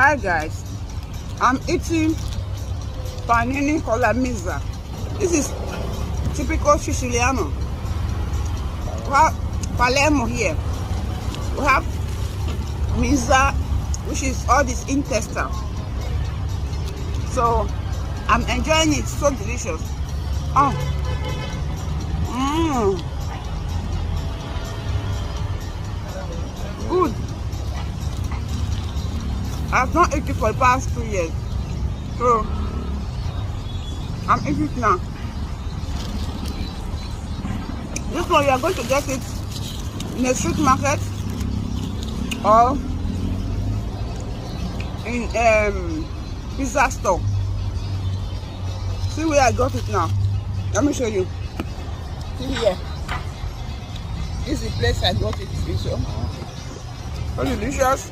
Hi guys, I'm eating panini con la mizza. This is typical Siciliano. We have Palermo here. We have mizza, which is all this intestine. So I'm enjoying it. So delicious. Oh, good. I've not eaten it for the past 2 years, so I'm eating it now. This one you are going to get it in a street market or in pizza store. See where I got it now. Let me show you. See here. This is the place I got it. So delicious.